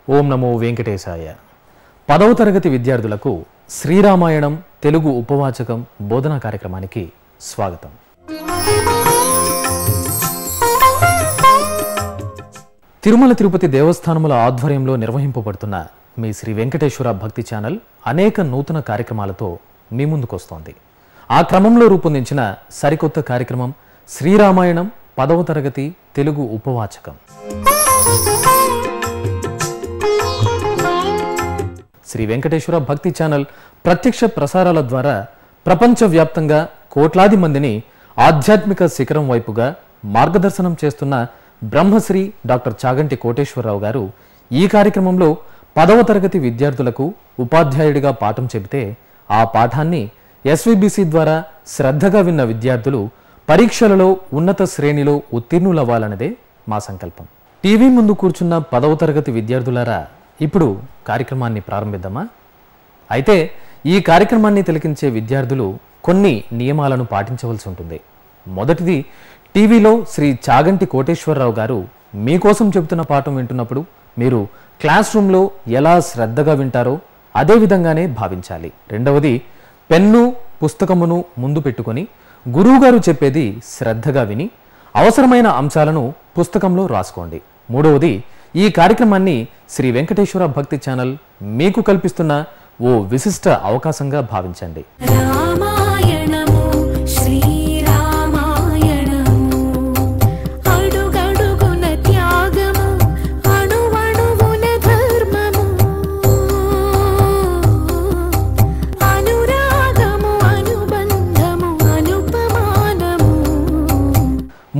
ఓం నమో వెంకటేశాయ. 10వ తరగతి విద్యార్థులకు శ్రీరామాయణం తెలుగు ఉపవాచకం బోధనా కార్యక్రమానికి స్వాగతం. తిరుమల తిరుపతి దేవస్థానముల ఆధ్వర్యంలో నిర్వహింపబడుతున్న మీ శ్రీ వెంకటేశ్వర భక్తి ఛానల్ అనేక నూతన కార్యక్రమాలతో మీ ముందుకొస్తోంది. ఆ క్రమంలో రూపొందించిన సరికొత్త కార్యక్రమం శ్రీరామాయణం 10వ తరగతి తెలుగు ఉపవాచకం. శ్రీ వెంకటేశ్వర భక్తి ఛానల్ ప్రత్యక్ష ప్రసారాల ద్వారా ప్రపంచవ్యాప్తంగా కోట్లాది మందిని ఆధ్యాత్మిక శిఖరం వైపుగా మార్గదర్శనం చేస్తున్న బ్రహ్మశ్రీ డాక్టర్ చాగంటి కోటేశ్వరరావు గారు ఈ కార్యక్రమంలో 10వ తరగతి విద్యార్థులకు ఉపాధ్యాయుడిగా పాఠం చెబితే ఆ పాఠాన్ని SVBC ద్వారా శ్రద్ధగా విన్న విద్యార్థులు పరీక్షలలో ఉన్నత శ్రేణిలో ఉత్తీర్ణులవ్వాలన్నదే మా సంకల్పం. టీవీ ముందు కూర్చున్న 10వ తరగతి విద్యార్థులారా, ఇప్పుడు కార్యక్రమాన్ని ప్రారంభిద్దామా? అయితే ఈ కార్యక్రమాన్ని తిలకించే విద్యార్థులు కొన్ని నియమాలను పాటించవలసి ఉంటుంది. మొదటిది, టీవీలో శ్రీ చాగంటి కోటేశ్వరరావు గారు మీకోసం చెబుతున్న పాఠం వింటున్నప్పుడు మీరు క్లాస్ రూమ్లో ఎలా శ్రద్ధగా వింటారో అదే విధంగానే భావించాలి. రెండవది, పెన్ను పుస్తకమును ముందు పెట్టుకొని గురువుగారు చెప్పేది శ్రద్ధగా విని అవసరమైన అంశాలను పుస్తకంలో రాసుకోండి. మూడవది, ఈ కార్యక్రమాన్ని శ్రీ వెంకటేశ్వర భక్తి ఛానల్ మీకు కల్పిస్తున్న ఓ విశిష్ట అవకాశంగా భావించండి.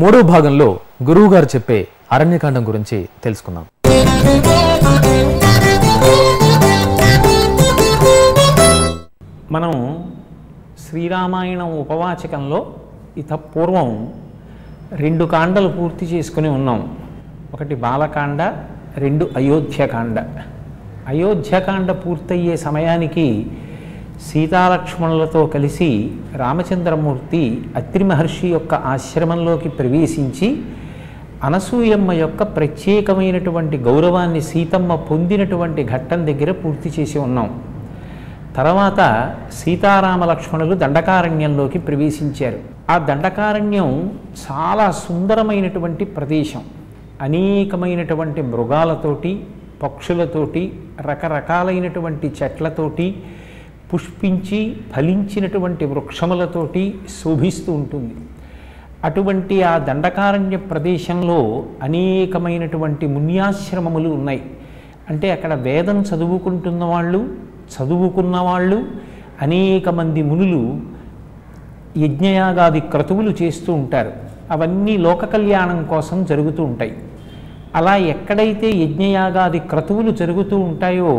మూడో భాగంలో గురువు గారు చెప్పే అరణ్యకాండం గురించి తెలుసుకుందాం. మనం శ్రీరామాయణం ఉపవాచకంలో పూర్వం 2 కాండలు పూర్తి చేసుకుని ఉన్నాం. ఒకటి బాలకాండ, 2 అయోధ్యకాండ. అయోధ్యకాండ పూర్తయ్యే సమయానికి సీతాలక్ష్మణులతో కలిసి రామచంద్రమూర్తి అత్రి మహర్షి యొక్క ఆశ్రమంలోకి ప్రవేశించి అనసూయమ్మ యొక్క ప్రత్యేకమైనటువంటి గౌరవాన్ని సీతమ్మ పొందినటువంటి ఘట్టం దగ్గర పూర్తి చేసి ఉన్నాం. తర్వాత సీతారామ లక్ష్మణులు దండకారణ్యంలోకి ప్రవేశించారు. ఆ దండకారణ్యం చాలా సుందరమైనటువంటి ప్రదేశం. అనేకమైనటువంటి మృగాలతోటి, పక్షులతోటి, రకరకాలైనటువంటి చెట్లతోటి, పుష్పించి ఫలించినటువంటి వృక్షములతోటి శోభిస్తూ ఉంటుంది. అటువంటి ఆ దండకారణ్య ప్రదేశంలో అనేకమైనటువంటి మున్యాశ్రమములు ఉన్నాయి. అంటే అక్కడ వేదం చదువుకున్న వాళ్ళు అనేక మంది మునులు యజ్ఞయాగాది క్రతువులు చేస్తూ ఉంటారు. అవన్నీ లోక కళ్యాణం కోసం జరుగుతూ ఉంటాయి. అలా ఎక్కడైతే యజ్ఞయాగాది క్రతువులు జరుగుతూ ఉంటాయో,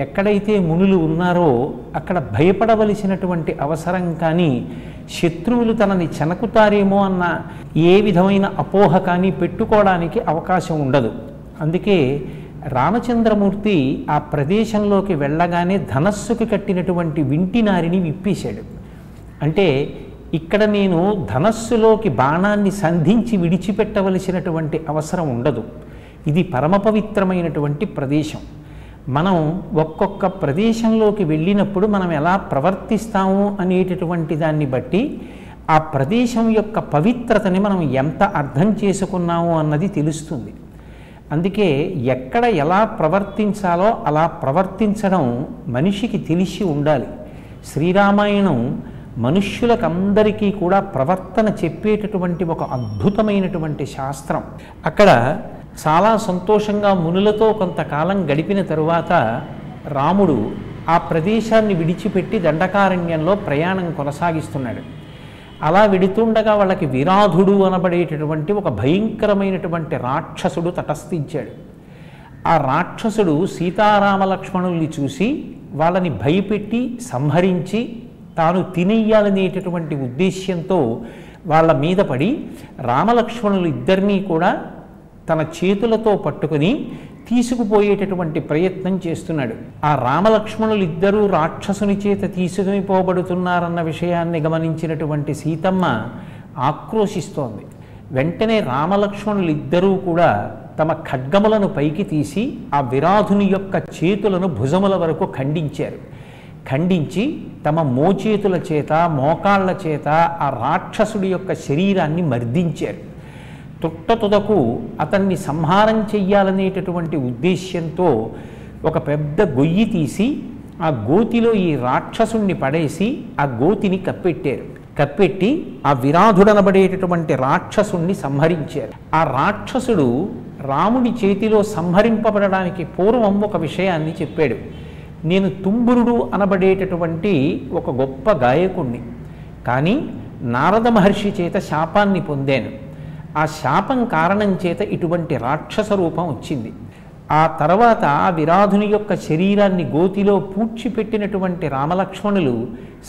ఎక్కడైతే మునులు ఉన్నారో అక్కడ భయపడవలసినటువంటి అవసరం కానీ, శత్రువులు తనని చెనకుతారేమో అన్న ఏ విధమైన అపోహ కానీ పెట్టుకోవడానికి అవకాశం ఉండదు. అందుకే రామచంద్రమూర్తి ఆ ప్రదేశంలోకి వెళ్ళగానే ధనస్సుకి కట్టినటువంటి వింటినారిని విప్పేశాడు. అంటే ఇక్కడ నేను ధనస్సులోకి బాణాన్ని సంధించి విడిచిపెట్టవలసినటువంటి అవసరం ఉండదు. ఇది పరమ పవిత్రమైనటువంటి ప్రదేశం. మనం ఒక్కొక్క ప్రదేశంలోకి వెళ్ళినప్పుడు మనం ఎలా ప్రవర్తిస్తాము అనేటటువంటి దాన్ని బట్టి ఆ ప్రదేశం యొక్క పవిత్రతని మనం ఎంత అర్థం చేసుకున్నాము అన్నది తెలుస్తుంది. అందుకే ఎక్కడ ఎలా ప్రవర్తించాలో అలా ప్రవర్తించడం మనిషికి తెలిసి ఉండాలి. శ్రీరామాయణం మనుష్యులకందరికీ కూడా ప్రవర్తన చెప్పేటటువంటి ఒక అద్భుతమైనటువంటి శాస్త్రం. అక్కడ చాలా సంతోషంగా మునులతో కొంతకాలం గడిపిన తరువాత రాముడు ఆ ప్రదేశాన్ని విడిచిపెట్టి దండకారణ్యంలో ప్రయాణం కొనసాగిస్తున్నాడు. అలా విడుతుండగా వాళ్ళకి విరాధుడు అనబడేటటువంటి ఒక భయంకరమైనటువంటి రాక్షసుడు తటస్థించాడు. ఆ రాక్షసుడు సీతారామ లక్ష్మణుల్ని చూసి వాళ్ళని భయపెట్టి సంహరించి తాను తినేయాలనేటటువంటి ఉద్దేశ్యంతో వాళ్ళ మీద పడి రామలక్ష్మణులు ఇద్దరినీ కూడా తన చేతులతో పట్టుకుని తీసుకుపోయేటటువంటి ప్రయత్నం చేస్తున్నాడు. ఆ రామలక్ష్మణులు ఇద్దరూ రాక్షసుని చేత తీసుకుని పోబడుతున్నారన్న విషయాన్ని గమనించినటువంటి సీతమ్మ ఆక్రోశిస్తోంది. వెంటనే రామలక్ష్మణులు ఇద్దరూ కూడా తమ ఖడ్గములను పైకి తీసి ఆ విరాధుని యొక్క చేతులను భుజముల వరకు ఖండించారు. ఖండించి తమ మోచేతుల చేత మోకాళ్ల చేత ఆ రాక్షసుడి యొక్క శరీరాన్ని మర్దించారు. తుట్టతుదకు అతన్ని సంహారం చెయ్యాలనేటటువంటి ఉద్దేశ్యంతో ఒక పెద్ద గొయ్యి తీసి ఆ గోతిలో ఈ రాక్షసుణ్ణి పడేసి ఆ గోతిని కప్పెట్టారు. కప్పెట్టి ఆ విరాధుడనబడేటటువంటి రాక్షసుణ్ణి సంహరించారు. ఆ రాక్షసుడు రాముడి చేతిలో సంహరింపబడడానికి పూర్వం ఒక విషయాన్ని చెప్పాడు. నేను తుంబురుడు అనబడేటటువంటి ఒక గొప్ప గాయకుణ్ణి, కానీ నారద మహర్షి చేత శాపాన్ని పొందాను. ఆ శాపం కారణం చేత ఇటువంటి రాక్షస రూపం వచ్చింది. ఆ తర్వాత విరాధుని యొక్క శరీరాన్ని గోతిలో పూడ్చిపెట్టినటువంటి రామలక్ష్మణులు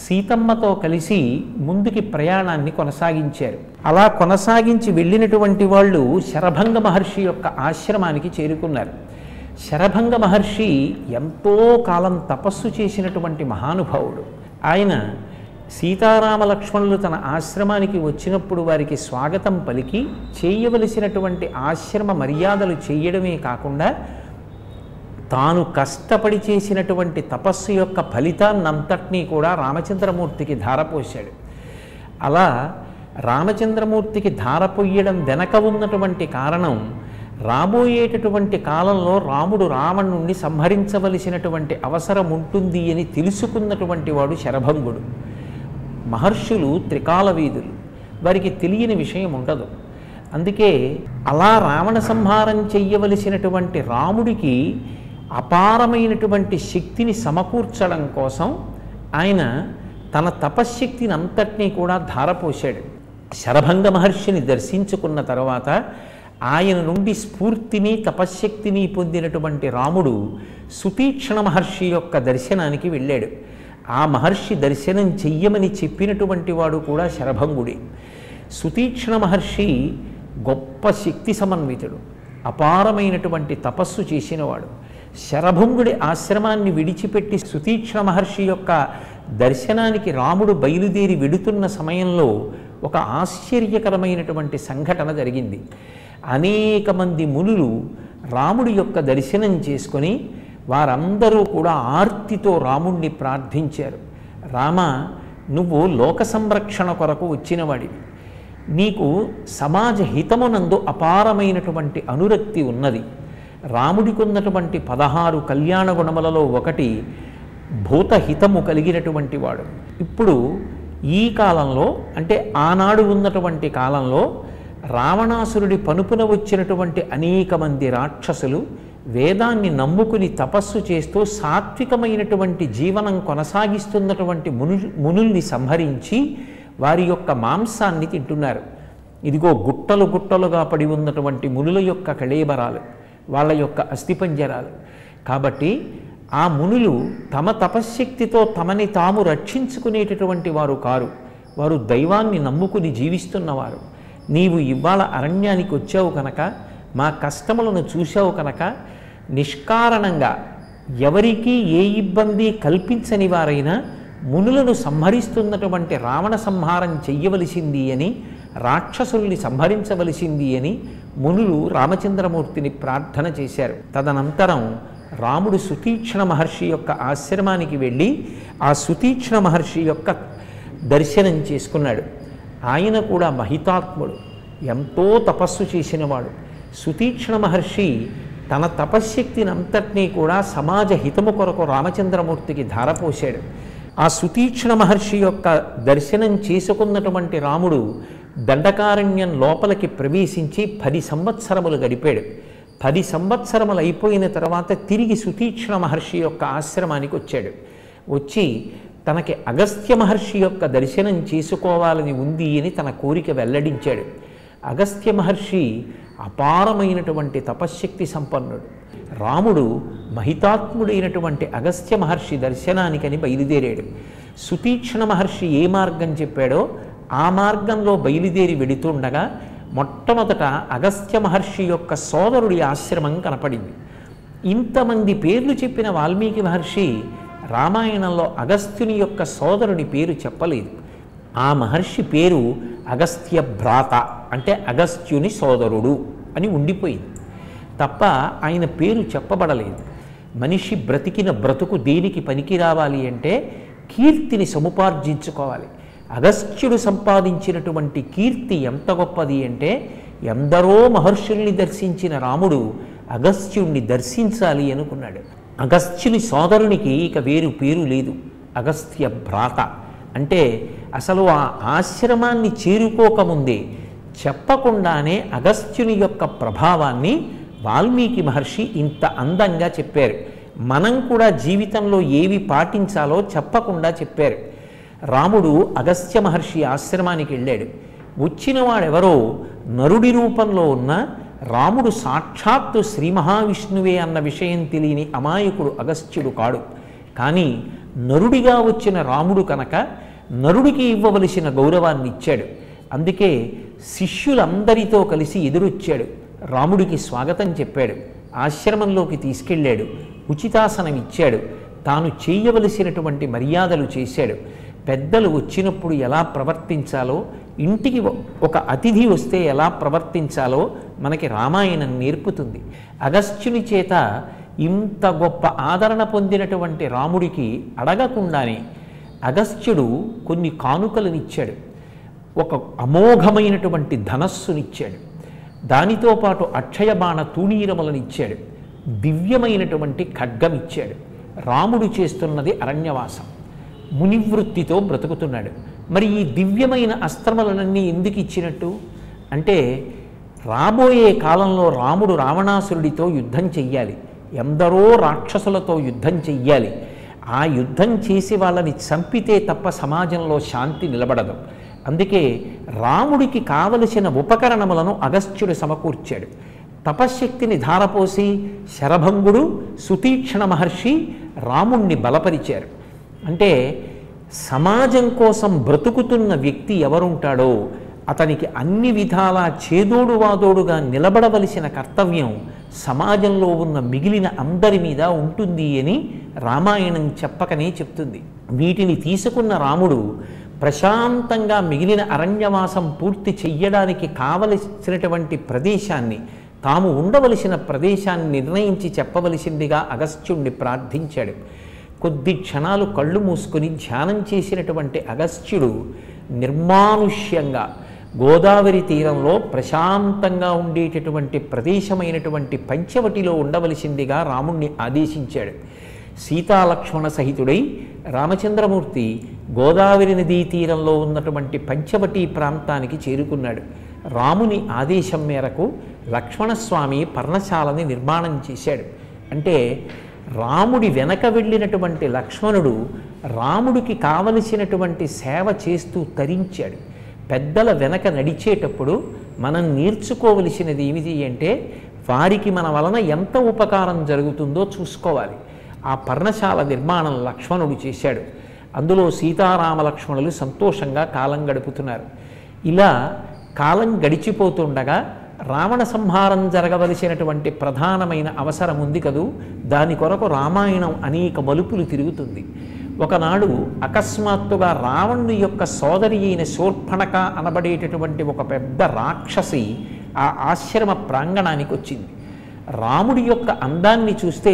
సీతమ్మతో కలిసి ముందుకి ప్రయాణాన్ని కొనసాగించారు. అలా కొనసాగించి వెళ్ళినటువంటి వాళ్ళు శరభంగ మహర్షి యొక్క ఆశ్రమానికి చేరుకున్నారు. శరభంగ మహర్షి ఎంతో కాలం తపస్సు చేసినటువంటి మహానుభావుడు. ఆయన సీతారామ లక్ష్మణులు తన ఆశ్రమానికి వచ్చినప్పుడు వారికి స్వాగతం పలికి చేయవలసినటువంటి ఆశ్రమ మర్యాదలు చేయడమే కాకుండా తాను కష్టపడి చేసినటువంటి తపస్సు యొక్క ఫలితాన్నంతటినీ కూడా రామచంద్రమూర్తికి ధారపోశాడు. అలా రామచంద్రమూర్తికి ధారపోయడం వెనక ఉన్నటువంటి కారణం, రాబోయేటటువంటి కాలంలో రాముడు రావణుణ్ణి సంహరించవలసినటువంటి అవసరం ఉంటుంది అని తెలుసుకున్నటువంటి వాడు శరభంగుడు. మహర్షులు త్రికాలవేదులు, వారికి తెలియని విషయం ఉండదు. అందుకే అలా రావణ సంహారం చెయ్యవలసినటువంటి రాముడికి అపారమైనటువంటి శక్తిని సమకూర్చడం కోసం ఆయన తన తపశ్శక్తిని అంతటినీ కూడా ధారపోశాడు. శరభంగ మహర్షిని దర్శించుకున్న తర్వాత ఆయన నుండి స్ఫూర్తిని తపశ్శక్తిని పొందినటువంటి రాముడు సుతీక్ష్ణ మహర్షి యొక్క దర్శనానికి వెళ్ళాడు. ఆ మహర్షి దర్శనం చెయ్యమని చెప్పినటువంటి వాడు కూడా శరభంగుడే. సుతీక్ష్ణ మహర్షి గొప్ప శక్తి సమన్వితుడు, అపారమైనటువంటి తపస్సు చేసినవాడు. శరభంగుడి ఆశ్రమాన్ని విడిచిపెట్టి సుతీక్ష్ణ మహర్షి యొక్క దర్శనానికి రాముడు బయలుదేరి వెడుతున్న సమయంలో ఒక ఆశ్చర్యకరమైనటువంటి సంఘటన జరిగింది. అనేక మంది మునులు రాముడి యొక్క దర్శనం చేసుకొని వారందరూ కూడా ఆర్తితో రాముణ్ణి ప్రార్థించారు. రామ, నువ్వు లోక సంరక్షణ కొరకు వచ్చినవాడివి, నీకు సమాజ హితమునందు అపారమైనటువంటి అనురక్తి ఉన్నది. రాముడికి ఉన్నటువంటి 16 కళ్యాణ గుణములలో ఒకటి భూతహితము కలిగినటువంటి వాడు. ఇప్పుడు ఈ కాలంలో, అంటే ఆనాడు ఉన్నటువంటి కాలంలో రావణాసురుడి పనుపున వచ్చినటువంటి అనేక మంది రాక్షసులు వేదాన్ని నమ్ముకుని తపస్సు చేస్తూ సాత్వికమైనటువంటి జీవనం కొనసాగిస్తున్నటువంటి మునుల్ని సంహరించి వారి యొక్క మాంసాన్ని తింటున్నారు. ఇదిగో గుట్టలు గుట్టలుగా పడి ఉన్నటువంటి మునుల యొక్క కళేబరాలు, వాళ్ళ యొక్క అస్థిపంజరాలు. కాబట్టి ఆ మునులు తమ తపశ్శక్తితో తమని తాము రక్షించుకునేటటువంటి వారు కారు, వారు దైవాన్ని నమ్ముకుని జీవిస్తున్నవారు. నీవు ఇవాళ అరణ్యానికి వచ్చావు కనుక, మా కష్టములను చూశావు కనుక, నిష్కారణంగా ఎవరికీ ఏ ఇబ్బంది కల్పించని వారైనా మునులను సంహరిస్తున్నటువంటి రావణ సంహారం చెయ్యవలసింది అని, రాక్షసుల్ని సంహరించవలసింది అని మునులు రామచంద్రమూర్తిని ప్రార్థన చేశారు. తదనంతరం రాముడు సుతీక్ష్ణ మహర్షి యొక్క ఆశ్రమానికి వెళ్ళి ఆ సుతీక్ష్ణ మహర్షి యొక్క దర్శనం చేసుకున్నాడు. ఆయన కూడా మహితాత్ముడు, ఎంతో తపస్సు చేసినవాడు. సుతీక్ష్ణ మహర్షి తన తపశ్శక్తిని అంతటినీ కూడా సమాజ హితము కొరకు రామచంద్రమూర్తికి ధారపోశాడు. ఆ సుతీక్ష్ణ మహర్షి యొక్క దర్శనం చేసుకున్నటువంటి రాముడు దండకారణ్యం లోపలికి ప్రవేశించి 10 సంవత్సరములు గడిపాడు. 10 సంవత్సరములు అయిపోయిన తర్వాత తిరిగి సుతీక్ష్ణ మహర్షి యొక్క ఆశ్రమానికి వచ్చాడు. వచ్చి తనకి అగస్త్య మహర్షి యొక్క దర్శనం చేసుకోవాలని ఉంది అని తన కోరిక వెల్లడించాడు. అగస్త్య మహర్షి అపారమైనటువంటి తపశ్శక్తి సంపన్నుడు. రాముడు మహితాత్ముడైనటువంటి అగస్త్య మహర్షి దర్శనానికని బయలుదేరాడు. సుతీక్ష్ణ మహర్షి ఏ మార్గం చెప్పాడో ఆ మార్గంలో బయలుదేరి వెడుతుండగా మొట్టమొదట అగస్త్య మహర్షి యొక్క సోదరుడి ఆశ్రమం కనపడింది. ఇంతమంది పేర్లు చెప్పిన వాల్మీకి మహర్షి రామాయణంలో అగస్త్యుని యొక్క సోదరుని పేరు చెప్పలేదు. ఆ మహర్షి పేరు అగస్త్య భ్రాత, అంటే అగస్త్యుని సోదరుడు అని ఉండిపోయింది. తప్ప ఆయన పేరు చెప్పబడలేదు. మనిషి బ్రతికిన బ్రతుకు దేనికి పనికి రావాలి అంటే కీర్తిని సముపార్జించుకోవాలి. అగస్త్యుడు సంపాదించినటువంటి కీర్తి ఎంత గొప్పది అంటే ఎందరో మహర్షుల్ని దర్శించిన రాముడు అగస్త్యుణ్ణి దర్శించాలి అనుకున్నాడు. అగస్త్యుని సోదరునికి ఇక వేరు పేరు లేదు, అగస్త్య భ్రాత. అంటే అసలు ఆ ఆశ్రమాన్ని చేరుకోకముందే చెప్పకుండానే అగస్త్యుని యొక్క ప్రభావాన్ని వాల్మీకి మహర్షి ఇంత అందంగా చెప్పారు. మనం కూడా జీవితంలో ఏవి పాటించాలో చెప్పకుండా చెప్పారు. రాముడు అగస్త్య మహర్షి ఆశ్రమానికి వెళ్ళాడు. వచ్చిన వాడెవరో నరుడి రూపంలో ఉన్న రాముడు సాక్షాత్తు శ్రీ మహావిష్ణువే అన్న విషయం తెలియని అమాయకుడు అగస్త్యుడు కాడు. కానీ నరుడిగా వచ్చిన రాముడు కనుక నరుడికి ఇవ్వవలసిన గౌరవాన్ని ఇచ్చాడు. అందుకే శిష్యులందరితో కలిసి ఎదురొచ్చాడు. రాముడికి స్వాగతం చెప్పాడు, ఆశ్రమంలోకి తీసుకెళ్ళాడు, ఉచితాసనం ఇచ్చాడు, తాను చేయవలసినటువంటి మర్యాదలు చేశాడు. పెద్దలు వచ్చినప్పుడు ఎలా ప్రవర్తించాలో, ఇంటికి ఒక అతిథి వస్తే ఎలా ప్రవర్తించాలో మనకి రామాయణం నేర్పుతుంది. అగస్త్యుని చేత ఇంత గొప్ప ఆదరణ పొందినటువంటి రాముడికి అడగకుండానే అగస్త్యుడు కొన్ని కానుకలనిచ్చాడు. ఒక అమోఘమైనటువంటి ధనస్సునిచ్చాడు, దానితో పాటు అక్షయబాణ తూణీరములనిచ్చాడు, దివ్యమైనటువంటి ఖడ్గం ఇచ్చాడు. రాముడు చేస్తున్నది అరణ్యవాసం, మునివృత్తితో బ్రతుకుతున్నాడు. మరి ఈ దివ్యమైన అస్త్రములన్నీ ఎందుకు ఇచ్చినట్టు అంటే రాబోయే కాలంలో రాముడు రావణాసురుడితో యుద్ధం చెయ్యాలి, ఎందరో రాక్షసులతో యుద్ధం చెయ్యాలి. ఆ యుద్ధం చేసి వాళ్ళని చంపితే తప్ప సమాజంలో శాంతి నిలబడదు. అందుకే రాముడికి కావలసిన ఉపకరణములను అగస్త్యుడు సమకూర్చాడు. తపశ్శక్తిని ధారపోసి శరభంగుడు, సుతీక్ష్ణ మహర్షి రాముణ్ణి బలపరిచారు. అంటే సమాజం కోసం బ్రతుకుతున్న వ్యక్తి ఎవరుంటాడో అతనికి అన్ని విధాలా చేదోడు వాదోడుగా నిలబడవలసిన కర్తవ్యం సమాజంలో ఉన్న మిగిలిన అందరి మీద ఉంటుంది అని రామాయణం చెప్పకనే చెప్తుంది. వీటిని తీసుకున్న రాముడు ప్రశాంతంగా మిగిలిన అరణ్యవాసం పూర్తి చెయ్యడానికి కావలసినటువంటి ప్రదేశాన్ని, తాము ఉండవలసిన ప్రదేశాన్ని నిర్ణయించి చెప్పవలసిందిగా అగస్త్యుణ్ణి ప్రార్థించాడు. కొద్ది క్షణాలు కళ్ళు మూసుకొని ధ్యానం చేసినటువంటి అగస్త్యుడు నిర్మానుష్యంగా గోదావరి తీరంలో ప్రశాంతంగా ఉండేటటువంటి ప్రదేశమైనటువంటి పంచవటిలో ఉండవలసిందిగా రాముణ్ణి ఆదేశించాడు. సీతాలక్ష్మణ సహితుడై రామచంద్రమూర్తి గోదావరి నదీ తీరంలో ఉన్నటువంటి పంచవటి ప్రాంతానికి చేరుకున్నాడు. రాముని ఆదేశం మేరకు లక్ష్మణస్వామి పర్ణశాలని నిర్మాణం చేశాడు. అంటే రాముడి వెనక వెళ్ళినటువంటి లక్ష్మణుడు రాముడికి కావలసినటువంటి సేవ చేస్తూ తరించాడు. పెద్దల వెనక నడిచేటప్పుడు మనం నేర్చుకోవలసినది ఏమిటి అంటే వారికి మన వలన ఎంత ఉపకారం జరుగుతుందో చూసుకోవాలి. ఆ పర్ణశాల నిర్మాణం లక్ష్మణుడు చేశాడు. అందులో సీతారామ లక్ష్మణులు సంతోషంగా కాలం గడుపుతున్నారు. ఇలా కాలం గడిచిపోతుండగా రావణ సంహారం జరగవలసినటువంటి ప్రధానమైన అవసరం ఉంది కదూ, దాని కొరకు రామాయణం అనేక మలుపులు తిరుగుతుంది. ఒకనాడు అకస్మాత్తుగా రావణుని యొక్క సోదరి అయిన శూర్పణఖ అనబడేటటువంటి ఒక పెద్ద రాక్షసి ఆ ఆశ్రమ ప్రాంగణానికి వచ్చింది. రాముడి యొక్క అందాన్ని చూస్తే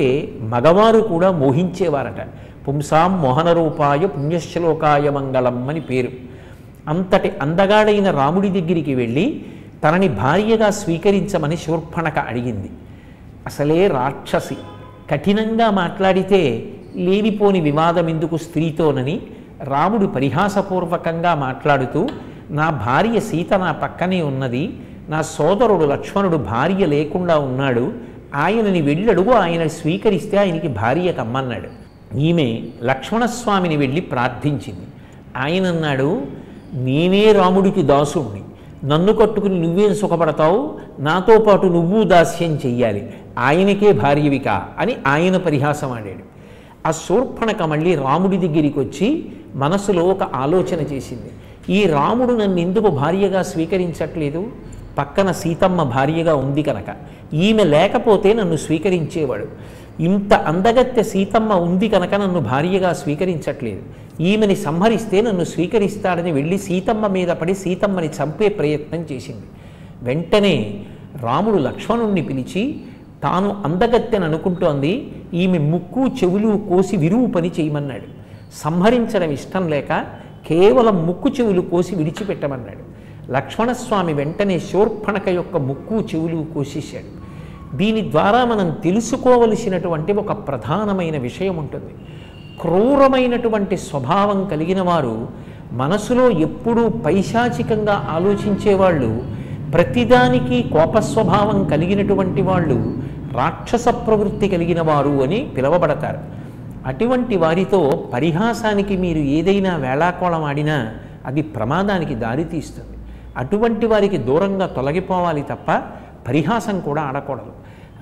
మగవారు కూడా మోహించేవారట. పుంసాం మోహనరూపాయ పుణ్యశ్లోకాయ మంగళం అని పేరు. అంతటి అందగాడైన రాముడి దగ్గరికి వెళ్ళి తనని భార్యగా స్వీకరించమని శూర్పణఖ అడిగింది. అసలే రాక్షసి, కఠినంగా మాట్లాడితే లేనిపోని వివాదం ఎందుకు స్త్రీతోనని రాముడు పరిహాసపూర్వకంగా మాట్లాడుతూ, నా భార్య సీత నా పక్కనే ఉన్నది, నా సోదరుడు లక్ష్మణుడు భార్య లేకుండా ఉన్నాడు, ఆయనని వెళ్ళడుగు, ఆయన స్వీకరిస్తే ఆయనకి భార్య కమ్మన్నాడు. ఈమె లక్ష్మణస్వామిని వెళ్ళి ప్రార్థించింది. ఆయన అన్నాడు, నేనే రాముడికి దాసుణ్ణి, నన్ను కట్టుకుని నువ్వేం సుఖపడతావు, నాతో పాటు నువ్వు దాస్యం చెయ్యాలి, ఆయనకే భార్యవిక అని ఆయన పరిహాసం ఆడాడు. ఆ శూర్పణఖ మళ్ళీ రాముడి దగ్గరికి వచ్చి మనసులో ఒక ఆలోచన చేసింది. ఈ రాముడు నన్ను ఎందుకు భార్యగా స్వీకరించట్లేదు? పక్కన సీతమ్మ భార్యగా ఉంది కనుక, ఈమె లేకపోతే నన్ను స్వీకరించేవాడు. ఇంత అందగత్తె సీతమ్మ ఉంది కనుక నన్ను భార్యగా స్వీకరించట్లేదు, ఈమెని సంహరిస్తే నన్ను స్వీకరిస్తాడని వెళ్ళి సీతమ్మ మీద పడి సీతమ్మని చంపే ప్రయత్నం చేసింది. వెంటనే రాముడు లక్ష్మణుణ్ణి పిలిచి తాను అందగత్తెని అనుకుంటోంది, ఈమె ముక్కు చెవులు కోసి విరువు పని చేయమన్నాడు. సంహరించడం ఇష్టం లేక కేవలం ముక్కు చెవులు కోసి విడిచిపెట్టమన్నాడు. లక్ష్మణస్వామి వెంటనే శూర్పణఖ యొక్క ముక్కు చెవులు కోసేశాడు. దీని ద్వారా మనం తెలుసుకోవలసినటువంటి ఒక ప్రధానమైన విషయం ఉంటుంది. క్రూరమైనటువంటి స్వభావం కలిగిన వారు, మనసులో ఎప్పుడూ పైశాచికంగా ఆలోచించేవాళ్ళు, ప్రతిదానికి కోపస్వభావం కలిగినటువంటి వాళ్ళు రాక్షస ప్రవృత్తి కలిగిన వారు అని పిలువబడతారు. అటువంటి వారితో పరిహాసానికి మీరు ఏదైనా వేళాకోళం ఆడినా అది ప్రమాదానికి దారితీస్తుంది. అటువంటి వారికి దూరంగా తొలగిపోవాలి తప్ప పరిహాసం కూడా ఆడకూడదు.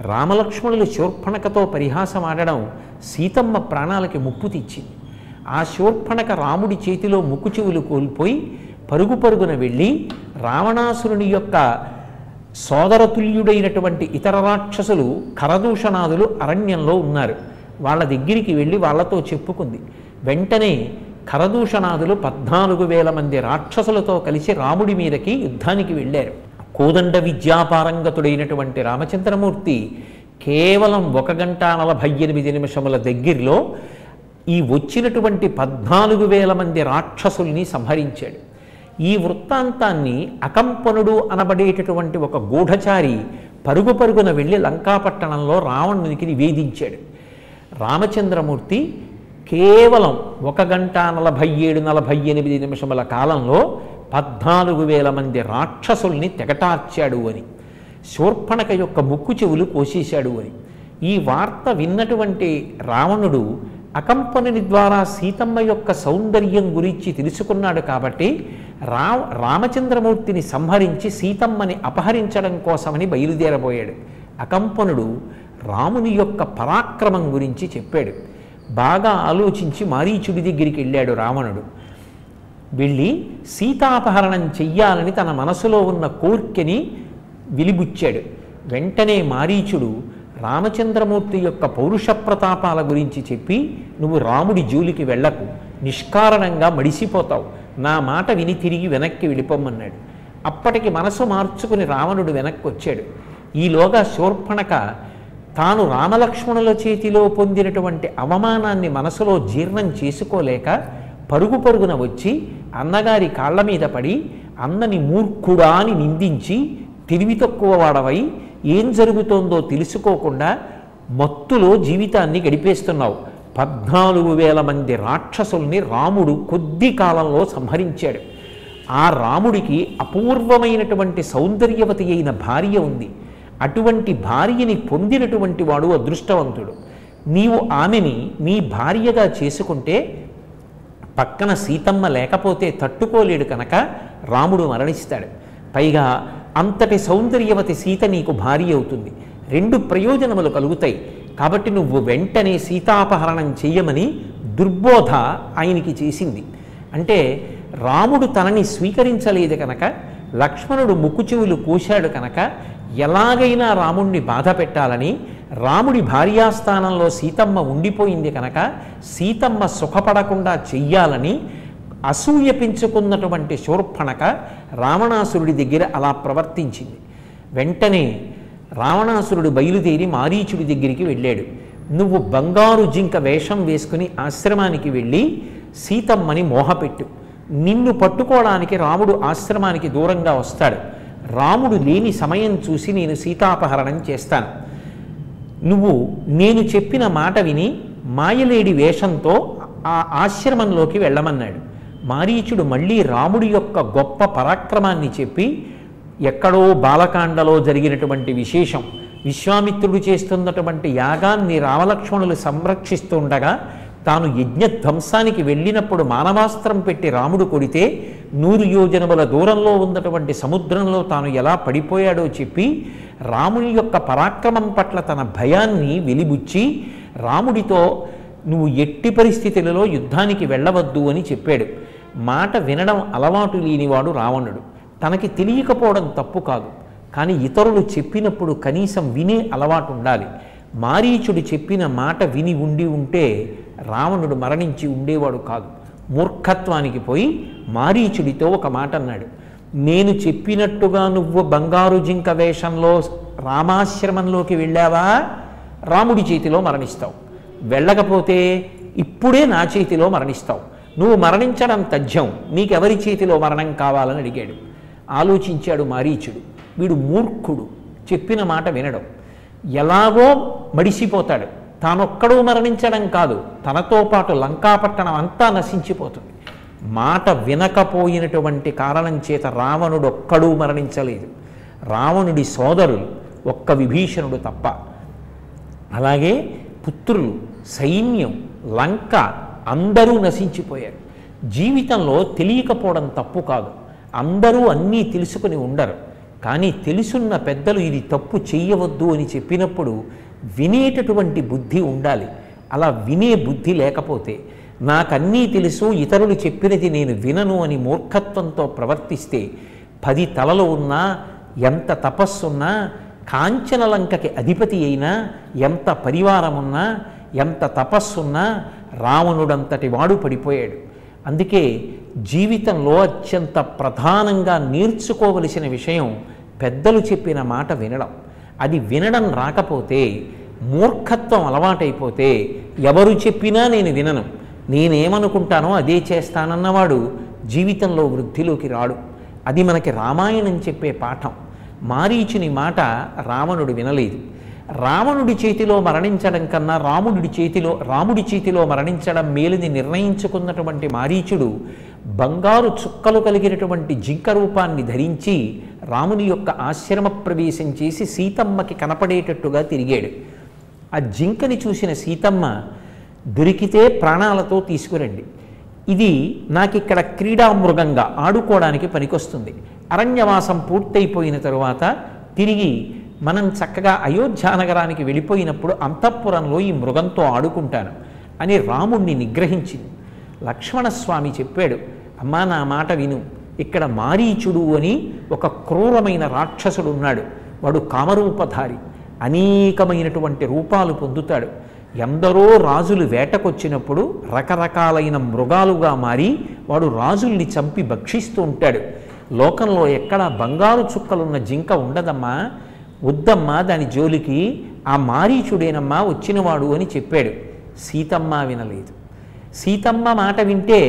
రామలక్ష్మణులు శూర్పణఖతో పరిహాసం ఆడడం సీతమ్మ ప్రాణాలకి ముప్పు తెచ్చింది. ఆ శూర్పణఖ రాముడి చేతిలో ముక్కు చెవులు కోల్పోయి పరుగు పరుగున వెళ్ళి రావణాసురుని యొక్క సోదరతుల్యుడైనటువంటి ఇతర రాక్షసులు ఖరదూషణాదులు అరణ్యంలో ఉన్నారు. వాళ్ళ దగ్గరికి వెళ్ళి వాళ్ళతో చెప్పుకుంది. వెంటనే ఖరదూషణాదులు 14,000 మంది రాక్షసులతో కలిసి రాముడి మీదకి యుద్ధానికి వెళ్ళారు. కోదండ విద్యాపారంగతుడైనటువంటి రామచంద్రమూర్తి కేవలం 1 గంట 48 నిమిషముల దగ్గరలో ఈ వచ్చినటువంటి 14,000 మంది రాక్షసుల్ని సంహరించాడు. ఈ వృత్తాంతాన్ని అకంపనుడు అనబడేటటువంటి ఒక గూఢచారి పరుగు పరుగున వెళ్ళి లంకాపట్టణంలో రావణునికి నివేదించాడు. రామచంద్రమూర్తి కేవలం 1 గంట 47-48 నిమిషముల కాలంలో 14,000 మంది రాక్షసుల్ని తెగటార్చాడు అని, శూర్పణఖ యొక్క ముక్కు చెవులు కోసేశాడు అని. ఈ వార్త విన్నటువంటి రావణుడు అకంపనుని ద్వారా సీతమ్మ యొక్క సౌందర్యం గురించి తెలుసుకున్నాడు. కాబట్టి రామచంద్రమూర్తిని సంహరించి సీతమ్మని అపహరించడం కోసమని బయలుదేరబోయాడు. అకంపనుడు రాముని యొక్క పరాక్రమం గురించి చెప్పాడు. బాగా ఆలోచించి మారీచుడి దగ్గరికి వెళ్ళాడు రావణుడు. వెళ్ళి సీతాపహరణం చెయ్యాలని తన మనసులో ఉన్న కోర్కెని విలిబుచ్చాడు. వెంటనే మారీచుడు రామచంద్రమూర్తి యొక్క పౌరుష ప్రతాపాల గురించి చెప్పి, నువ్వు రాముడి జోలికి వెళ్ళకు, నిష్కారణంగా మడిసిపోతావు, నా మాట విని తిరిగి వెనక్కి వెళ్ళిపోమన్నాడు. అప్పటికి మనసు మార్చుకుని రావణుడు వెనక్కి వచ్చాడు. ఈలోగా శూర్పణఖ తాను రామలక్ష్మణుల చేతిలో పొందినటువంటి అవమానాన్ని మనసులో జీర్ణం చేసుకోలేక పరుగు పరుగున వచ్చి అన్నగారి కాళ్ల మీద పడి, అన్నని మూర్ఖుడా అని నిందించి, తెలివి తక్కువ వాడవై ఏం జరుగుతోందో తెలుసుకోకుండా మత్తులో జీవితాన్ని గడిపేస్తున్నావు. 14,000 మంది రాక్షసుల్ని రాముడు కొద్ది కాలంలో సంహరించాడు. ఆ రాముడికి అపూర్వమైనటువంటి సౌందర్యవతి అయిన భార్య ఉంది. అటువంటి భార్యని పొందినటువంటి వాడు అదృష్టవంతుడు. నీవు ఆమెని నీ భార్యగా చేసుకుంటే పక్కన సీతమ్మ లేకపోతే తట్టుకోలేడు కనుక రాముడు మరణిస్తాడు. పైగా అంతటి సౌందర్యవతి సీత నీకు భార్య అవుతుంది. 2 ప్రయోజనములు కలుగుతాయి. కాబట్టి నువ్వు వెంటనే సీతాపహరణం చెయ్యమని దుర్బోధ ఆయనకి చేసింది. అంటే రాముడు తనని స్వీకరించలేదు కనుక, లక్ష్మణుడు ముక్కు చెవులు కోశాడు కనుక, ఎలాగైనా రాముణ్ణి బాధ పెట్టాలని, రాముడి భార్యాస్థానంలో సీతమ్మ ఉండిపోయింది కనుక సీతమ్మ సుఖపడకుండా చెయ్యాలని అసూయ పెంచుకున్నటువంటి శూర్పణఖ రావణాసురుడి దగ్గర అలా ప్రవర్తించింది. వెంటనే రావణాసురుడు బయలుదేరి మారీచుడి దగ్గరికి వెళ్ళాడు. నువ్వు బంగారు జింక వేషం వేసుకుని ఆశ్రమానికి వెళ్ళి సీతమ్మని మోహపెట్టు. నిన్ను పట్టుకోవడానికి రాముడు ఆశ్రమానికి దూరంగా వస్తాడు. రాముడు లేని సమయం చూసి నేను సీతాపహరణం చేస్తాను. నువ్వు నేను చెప్పిన మాట విని మాయలేడి వేషంతో ఆ ఆశ్రమంలోకి వెళ్ళమన్నాడు. మారీచుడు మళ్ళీ రాముడి యొక్క గొప్ప పరాక్రమాన్ని చెప్పి, ఎక్కడో బాలకాండలో జరిగినటువంటి విశేషం, విశ్వామిత్రుడు చేస్తున్నటువంటి యాగాన్ని రామలక్ష్మణులు సంరక్షిస్తుండగా తాను యజ్ఞధ్వంసానికి వెళ్ళినప్పుడు మానవాస్త్రం పెట్టి రాముడు కొడితే 100 యోజనముల దూరంలో ఉన్నటువంటి సముద్రంలో తాను ఎలా పడిపోయాడో చెప్పి, రాముని యొక్క పరాక్రమం పట్ల తన భయాన్ని వెలిబుచ్చి రాముడితో నువ్వు ఎట్టి పరిస్థితులలో యుద్ధానికి వెళ్ళవద్దు అని చెప్పాడు. మాట వినడం అలవాటు లేనివాడు రావణుడు. తనకి తెలియకపోవడం తప్పు కాదు, కానీ ఇతరులు చెప్పినప్పుడు కనీసం వినే అలవాటు ఉండాలి. మారీచుడు చెప్పిన మాట విని ఉంటే రావణుడు మరణించి ఉండేవాడు కాదు. మూర్ఖత్వానికి పోయి మారీచుడితో ఒక మాట అన్నాడు. నేను చెప్పినట్టుగా నువ్వు బంగారు జింక వేషంలో రామాశ్రమంలోకి వెళ్ళావా రాముడి చేతిలో మరణిస్తావు, వెళ్ళకపోతే ఇప్పుడే నా చేతిలో మరణిస్తావు, నువ్వు మరణించడం తథ్యం, నీకెవరి చేతిలో మరణం కావాలని అడిగాడు. ఆలోచించాడు మారీచుడు. వీడు మూర్ఖుడు, చెప్పిన మాట వినడం, ఎలాగో మడిసిపోతాడు. తానొక్కడూ మరణించడం కాదు, తనతో పాటు లంకాపట్టణం అంతా నశించిపోతుంది. మాట వినకపోయినటువంటి కారణం చేత రావణుడు ఒక్కడూ మరణించలేదు, రావణుడి సోదరులు ఒక్క విభీషణుడు తప్ప. అలాగే పుత్రులు, సైన్యం, లంక అందరూ నశించిపోయారు. జీవితంలో తెలియకపోవడం తప్పు కాదు, అందరూ అన్నీ తెలుసుకుని ఉండరు. కానీ తెలుసున్న పెద్దలు ఇది తప్పు చెయ్యవద్దు అని చెప్పినప్పుడు వినేటటువంటి బుద్ధి ఉండాలి. అలా వినే బుద్ధి లేకపోతే నాకన్నీ తెలుసు, ఇతరులు చెప్పినది నేను వినను అని మూర్ఖత్వంతో ప్రవర్తిస్తే 10 తలలు ఉన్నా, ఎంత తపస్సున్నా, కాంచనలంకకి అధిపతి అయినా, ఎంత పరివారమున్నా, ఎంత తపస్సున్నా రావణుడంతటి వాడు పడిపోయాడు. అందుకే జీవితంలో అత్యంత ప్రధానంగా నేర్చుకోవలసిన విషయం పెద్దలు చెప్పిన మాట వినడం. అది వినడం రాకపోతే, మూర్ఖత్వం అలవాటైపోతే ఎవరు చెప్పినా నేను వినను, నేనేమనుకుంటానో అదే చేస్తానన్నవాడు జీవితంలో వృద్ధిలోకి రాడు. అది మనకి రామాయణం చెప్పే పాఠం. మారీచుని మాట రావణుడు వినలేదు. రావణుడి చేతిలో మరణించడం కన్నా రాముడి చేతిలో మరణించడం మేలుని నిర్ణయించుకున్నటువంటి మారీచుడు బంగారు చుక్కలు కలిగినటువంటి జింక రూపాన్ని ధరించి రాముని యొక్క ఆశ్రమ ప్రవేశం చేసి సీతమ్మకి కనపడేటట్టుగా తిరిగాడు. ఆ జింకని చూసిన సీతమ్మ, దొరికితే ప్రాణాలతో తీసుకురండి, ఇది నాకిక్కడ క్రీడామృగంగా ఆడుకోవడానికి పనికొస్తుంది, అరణ్యవాసం పూర్తయిపోయిన తరువాత తిరిగి మనం చక్కగా అయోధ్యానగరానికి వెళ్ళిపోయినప్పుడు అంతఃపురంలో ఈ మృగంతో ఆడుకుంటాను అని రాముణ్ణి నిగ్రహించింది. లక్ష్మణస్వామి చెప్పాడు, అమ్మా నా మాట విను, ఇక్కడ మారీచుడు అని ఒక క్రూరమైన రాక్షసుడు ఉన్నాడు, వాడు కామరూపధారి, అనేకమైనటువంటి రూపాలు పొందుతాడు. ఎందరో రాజులు వేటకొచ్చినప్పుడు రకరకాలైన మృగాలుగా మారి వాడు రాజుల్ని చంపి భక్షిస్తూ ఉంటాడు. లోకంలో ఎక్కడ బంగారు చుక్కలున్న జింక ఉండదమ్మా, వద్దమ్మా దాని జోలికి, ఆ మారీచుడేనమ్మా వచ్చినవాడు అని చెప్పాడు. సీతమ్మ వినలేదు. సీతమ్మ మాట వింటే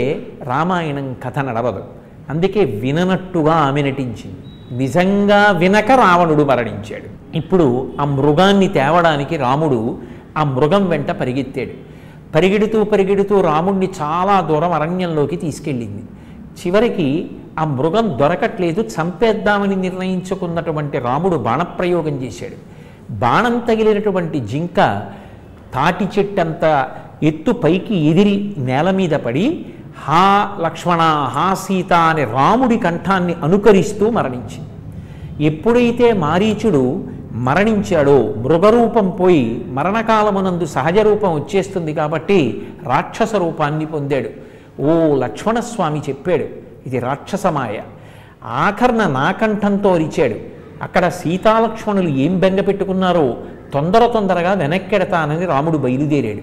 రామాయణం కథ నడవదు. అందుకే విననట్టుగా ఆమె నటించింది. నిజంగా వినక రావణుడు మరణించాడు. ఇప్పుడు ఆ మృగాన్ని తేవడానికి రాముడు ఆ మృగం వెంట పరిగెత్తాడు. పరిగెడుతూ రాముణ్ణి చాలా దూరం అరణ్యంలోకి తీసుకెళ్ళింది. చివరికి ఆ మృగం దొరకట్లేదు, చంపేద్దామని నిర్ణయించుకున్నటువంటి రాముడు బాణప్రయోగం చేశాడు. బాణం తగిలినటువంటి జింక తాటి చెట్టంత ఎత్తు పైకి ఎదిరి నేల మీద పడి హా లక్ష్మణ హా సీత అనే రాముడి కంఠాన్ని అనుకరిస్తూ మరణించింది. ఎప్పుడైతే మారీచుడు మరణించాడో మృగరూపం పోయి మరణకాలమునందు సహజ రూపం వచ్చేస్తుంది కాబట్టి రాక్షస రూపాన్ని పొందాడు. ఓ లక్ష్మణస్వామి చెప్పాడు, ఇది రాక్షసమాయ. ఆఖరణ నా కంఠంతో అరిచాడు. అక్కడ సీతాలక్ష్మణులు ఏం బెంగ పెట్టుకున్నారో తొందరగా వెనక్కెడతానని రాముడు బయలుదేరాడు.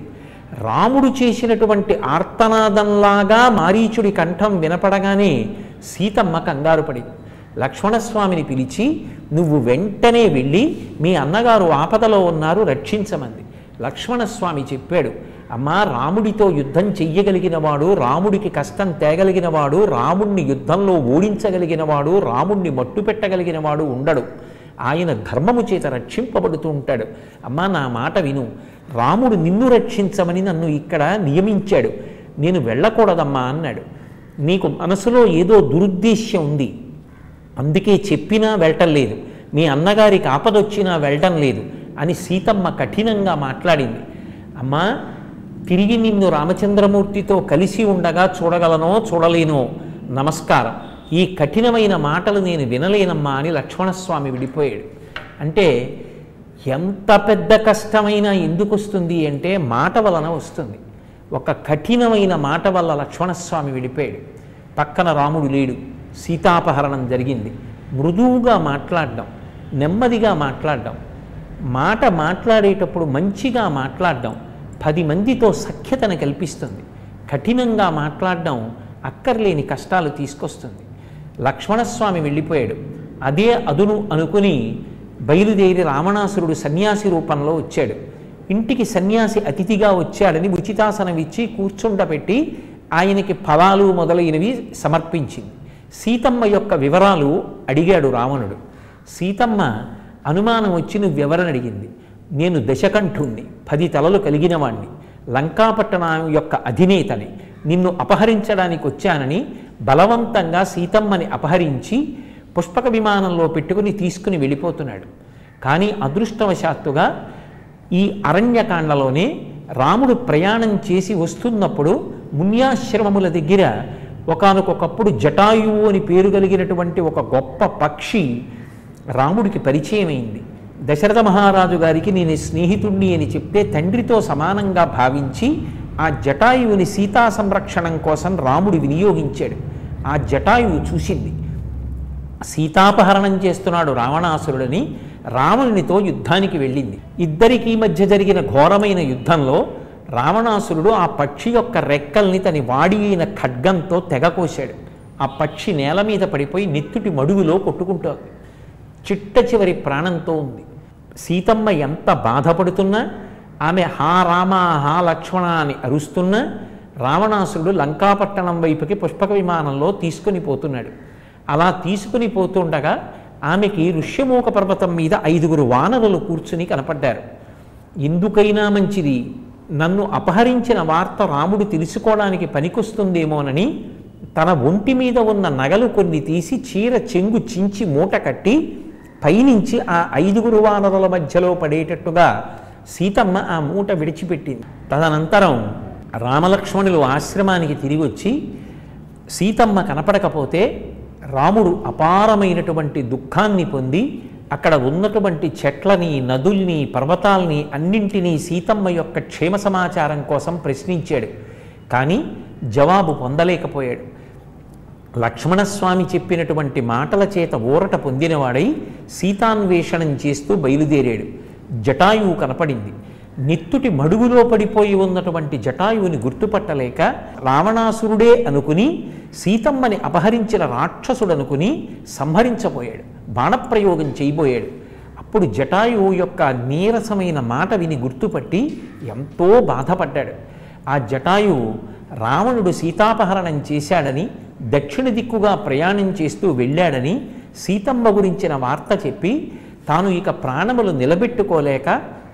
రాముడు చేసినటువంటి ఆర్తనాదంలాగా మారీచుడి కంఠం వినపడగానే సీతమ్మ కంగారు పడింది. లక్ష్మణస్వామిని పిలిచి, నువ్వు వెంటనే వెళ్ళి మీ అన్నగారు ఆపదలో ఉన్నారు, రక్షించమంది. లక్ష్మణస్వామి చెప్పాడు, అమ్మా రాముడితో యుద్ధం చెయ్యగలిగినవాడు, రాముడికి కష్టం తేగలిగినవాడు, రాముణ్ణి యుద్ధంలో ఓడించగలిగినవాడు, రాముణ్ణి మట్టు పెట్టగలిగినవాడు ఉండడు. ఆయన ధర్మము చేత రక్షింపబడుతూ ఉంటాడు. అమ్మా నా మాట విను, రాముడు నిన్ను రక్షించమని నన్ను ఇక్కడ నియమించాడు, నేను వెళ్ళకూడదమ్మా అన్నాడు. నీకు మనసులో ఏదో దురుద్దేశ్యం ఉంది, అందుకే చెప్పినా వెళ్ళటం లేదు, మీ అన్నగారికి ఆపదొచ్చినా వెళ్ళటం లేదు అని సీతమ్మ కఠినంగా మాట్లాడింది. అమ్మా తిరిగి నిన్ను రామచంద్రమూర్తితో కలిసి ఉండగా చూడగలనో చూడలేనో, నమస్కారం, ఈ కఠినమైన మాటలు నేను వినలేనమ్మా అని లక్ష్మణస్వామి విడిపోయాడు. అంటే ఎంత పెద్ద కష్టమైనా ఎందుకు వస్తుంది అంటే మాట వలన వస్తుంది. ఒక కఠినమైన మాట వల్ల లక్ష్మణస్వామి విడిపోయాడు. పక్కన రాముడు లేడు, సీతాపహరణం జరిగింది. మృదువుగా మాట్లాడడం, నెమ్మదిగా మాట్లాడడం, మాట మాట్లాడేటప్పుడు మంచిగా మాట్లాడడం 10 మందితో సఖ్యతను కల్పిస్తుంది. కఠినంగా మాట్లాడడం అక్కర్లేని కష్టాలు తీసుకొస్తుంది. లక్ష్మణస్వామి వెళ్ళిపోయాడు. అదే అదును అనుకుని బయలుదేరి రావణాసురుడు సన్యాసి రూపంలో వచ్చాడు. ఇంటికి సన్యాసి అతిథిగా వచ్చాడని ఉచితాసనం ఇచ్చి కూర్చుండబెట్టి ఆయనకి ఫలాలు మొదలైనవి సమర్పించింది. సీతమ్మ యొక్క వివరాలు అడిగాడు రావణుడు. సీతమ్మ అనుమానం వచ్చి నువ్వెవరని అడిగింది. నేను దశకంఠుణ్ణి, 10 తలలు కలిగిన వాణ్ణి, లంకాపట్టణం యొక్క అధినేతని, నిన్ను అపహరించడానికి వచ్చానని బలవంతంగా సీతమ్మని అపహరించి పుష్పక విమానంలో పెట్టుకుని తీసుకుని వెళ్ళిపోతున్నాడు. కానీ అదృష్టవశాత్తుగా ఈ అరణ్యకాండలోనే రాముడు ప్రయాణం చేసి వస్తున్నప్పుడు మున్యాశ్రమముల దగ్గర ఒకానొకప్పుడు జటాయువు అని పేరు కలిగినటువంటి ఒక గొప్ప పక్షి రాముడికి పరిచయమైంది. దశరథ మహారాజు గారికి నేను స్నేహితుణ్ణి అని చెప్తే తండ్రితో సమానంగా భావించి ఆ జటాయువుని సీతా సంరక్షణం కోసం రాముడు వినియోగించాడు. ఆ జటాయువు చూసింది, సీతాపహరణం చేస్తున్నాడు రావణాసురుడని రావణునితో యుద్ధానికి వెళ్ళింది. ఇద్దరికీ మధ్య జరిగిన ఘోరమైన యుద్ధంలో రావణాసురుడు ఆ పక్షి యొక్క రెక్కల్ని తన వాడి అయిన ఖడ్గంతో తెగకోశాడు. ఆ పక్షి నేల మీద పడిపోయి నెత్తుటి మడుగులో కొట్టుకుంటోంది. చిట్ట చివరి ప్రాణంతో ఉంది. సీతమ్మ ఎంత బాధపడుతున్నా, ఆమె హా రామ హా లక్ష్మణ అని అరుస్తున్నా రావణాసురుడు లంకాపట్టణం వైపుకి పుష్పక విమానంలో తీసుకుని పోతున్నాడు. అలా తీసుకుని పోతుండగా ఆమెకి ఋష్యమూక పర్వతం మీద 5 వానరులు కూర్చుని కనపడ్డారు. ఎందుకైనా మంచిది, నన్ను అపహరించిన వార్త రాముడు తెలుసుకోవడానికి పనికొస్తుందేమోనని తన ఒంటి మీద ఉన్న నగలు కొన్ని తీసి చీర చెంగు చించి మూట కట్టి పైనుంచి ఆ 5 వానరుల మధ్యలో పడేటట్టుగా సీతమ్మ ఆ మూట విడిచిపెట్టింది. తదనంతరం రామలక్ష్మణులు ఆశ్రమానికి తిరిగి వచ్చి సీతమ్మ కనపడకపోతే రాముడు అపారమైనటువంటి దుఃఖాన్ని పొంది అక్కడ ఉన్నటువంటి చెట్లని, నదుల్ని, పర్వతాల్ని అన్నింటినీ సీతమ్మ యొక్క క్షేమ సమాచారం కోసం ప్రశ్నించాడు. కానీ జవాబు పొందలేకపోయాడు. లక్ష్మణస్వామి చెప్పినటువంటి మాటల చేత ఊరట పొందినవాడై సీతాన్వేషణం చేస్తూ బయలుదేరాడు. జటాయువు కనపడింది. నెత్తుటి మడుగులో పడిపోయి ఉన్నటువంటి జటాయువుని గుర్తుపట్టలేక రావణాసురుడే అనుకుని సీతమ్మని అపహరించిన రాక్షసుడనుకుని సంహరించబోయాడు, బాణప్రయోగం చేయబోయాడు. అప్పుడు జటాయువు యొక్క నీరసమైన మాట విని గుర్తుపట్టి ఎంతో బాధపడ్డాడు. ఆ జటాయువు రావణుడు సీతాపహరణం చేశాడని, దక్షిణ దిక్కుగా ప్రయాణం చేస్తూ వెళ్ళాడని సీతమ్మ గురించిన వార్త చెప్పి తాను ఇక ప్రాణములు నిలబెట్టుకోలేక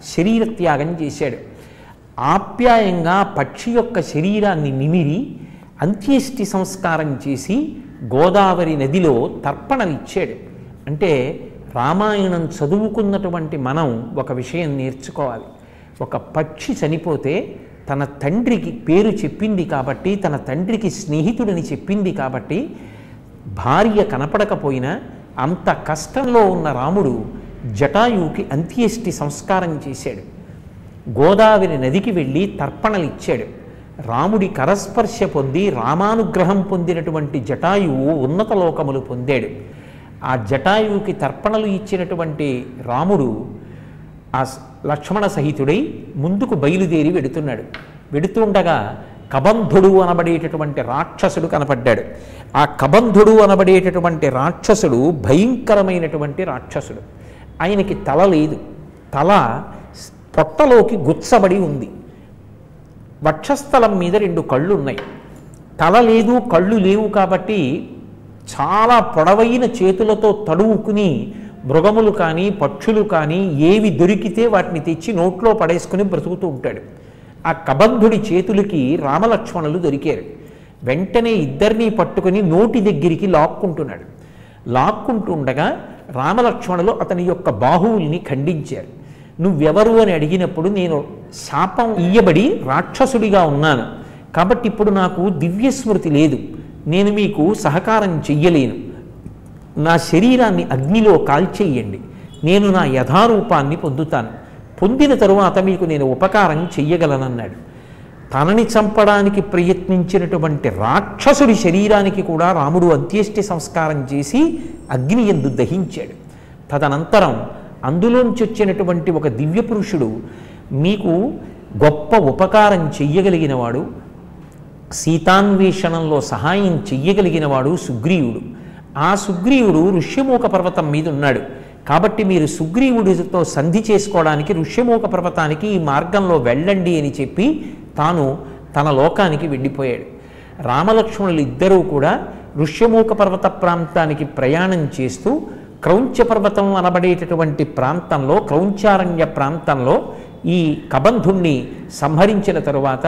శరీరత్యాగం చేశాడు. ఆప్యాయంగా పక్షి యొక్క శరీరాన్ని నిమిరి అంత్యేష్టి సంస్కారం చేసి గోదావరి నదిలో తర్పణలిచ్చాడు. అంటే రామాయణం చదువుకున్నటువంటి మనం ఒక విషయం నేర్చుకోవాలి. ఒక పక్షి చనిపోతే తన తండ్రికి పేరు చెప్పింది కాబట్టి, తన తండ్రికి స్నేహితుడిని చెప్పింది కాబట్టి భార్య కనపడకపోయినా అంత కష్టంలో ఉన్న రాముడు జటాయువుకి అంత్యేష్టి సంస్కారం చేశాడు. గోదావరి నదికి వెళ్ళి తర్పణలిచ్చాడు. రాముడి కరస్పర్శ పొంది రామానుగ్రహం పొందినటువంటి జటాయువు ఉన్నత లోకములు పొందాడు. ఆ జటాయువుకి తర్పణలు ఇచ్చినటువంటి రాముడు ఆ లక్ష్మణ సహితుడై ముందుకు బయలుదేరి వెడుతున్నాడు. వెడుతుండగా కబంధుడు అనబడేటటువంటి రాక్షసుడు కనపడ్డాడు. ఆ కబంధుడు అనబడేటటువంటి రాక్షసుడు భయంకరమైనటువంటి రాక్షసుడు. ఆయనకి తల లేదు, తల పొట్టలోకి గుచ్చబడి ఉంది. వక్షస్థలం మీద 2 కళ్ళు ఉన్నాయి. తల లేదు, కళ్ళు లేవు కాబట్టి చాలా పొడవైన చేతులతో తడువుకుని మృగములు కానీ పక్షులు కానీ ఏవి దొరికితే వాటిని తెచ్చి నోట్లో పడేసుకుని బ్రతుకుతూ ఉంటాడు. ఆ కబంధుడి చేతులకి రామలక్ష్మణులు దొరికారు. వెంటనే ఇద్దరినీ పట్టుకుని నోటి దగ్గరికి లాక్కుంటున్నాడు. లాక్కుంటుండగా రామలక్ష్మణులు అతని యొక్క బాహువుల్ని ఖండించారు. నువ్వెవరు అని అడిగినప్పుడు నేను శాపం ఇయ్యబడి రాక్షసుడిగా ఉన్నాను కాబట్టి ఇప్పుడు నాకు దివ్యస్మృతి లేదు, నేను మీకు సహకారం చెయ్యలేను, నా శరీరాన్ని అగ్నిలో కాల్చేయండి, నేను నా యథారూపాన్ని పొందుతాను, పొందిన తరువాత మీకు నేను ఉపకారం చెయ్యగలనన్నాడు. తనని చంపడానికి ప్రయత్నించినటువంటి రాక్షసుడి శరీరానికి కూడా రాముడు అంత్యేష్టి సంస్కారం చేసి అగ్ని యందు దహించాడు. తదనంతరం అందులోంచి వచ్చినటువంటి ఒక దివ్య పురుషుడు మీకు గొప్ప ఉపకారం చెయ్యగలిగినవాడు, సీతాన్వేషణంలో సహాయం చెయ్యగలిగినవాడు సుగ్రీవుడు. ఆ సుగ్రీవుడు ఋష్యమూక పర్వతం మీద ఉన్నాడు. కాబట్టి మీరు సుగ్రీవుడితో సంధి చేసుకోవడానికి ఋష్యమూక పర్వతానికి ఈ మార్గంలో వెళ్ళండి అని చెప్పి తాను తన లోకానికి వెళ్ళిపోయాడు. రామలక్ష్మణులు ఇద్దరూ కూడా ఋష్యమూక పర్వత ప్రాంతానికి ప్రయాణం చేస్తూ క్రౌంచ పర్వతం అనబడేటటువంటి ప్రాంతంలో, క్రౌంచారణ్య ప్రాంతంలో ఈ కబంధుణ్ణి సంహరించిన తరువాత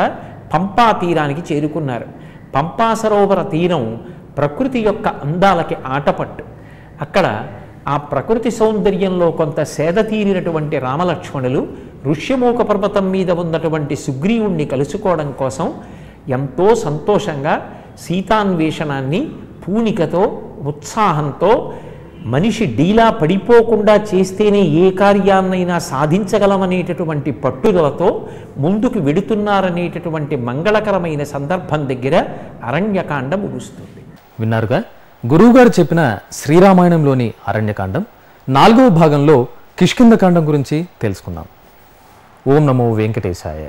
పంపా తీరానికి చేరుకున్నారు. పంపా సరోవర తీరం ప్రకృతి యొక్క అందాలకి ఆటపట్టు. అక్కడ ఆ ప్రకృతి సౌందర్యంలో కొంత సేద తీరినటువంటి రామలక్ష్మణులు ఋష్యమూక పర్వతం మీద ఉన్నటువంటి సుగ్రీవుణ్ణి కలుసుకోవడం కోసం ఎంతో సంతోషంగా సీతాన్వేషణాన్ని పూనికతో, ఉత్సాహంతో, మనిషి డీలా పడిపోకుండా చేస్తేనే ఏ కార్యాన్నైనా సాధించగలమనేటటువంటి పట్టుదలతో ముందుకు వెడుతున్నారనేటటువంటి మంగళకరమైన సందర్భం దగ్గర అరణ్యకాండ ముగుస్తుంది. విన్నారుగా గురువుగారు చెప్పిన శ్రీరామాయణంలోని అరణ్యకాండం 4వ భాగంలో కిష్కింధకాండం గురించి తెలుసుకుందాం. ఓం నమో వెంకటేశాయ.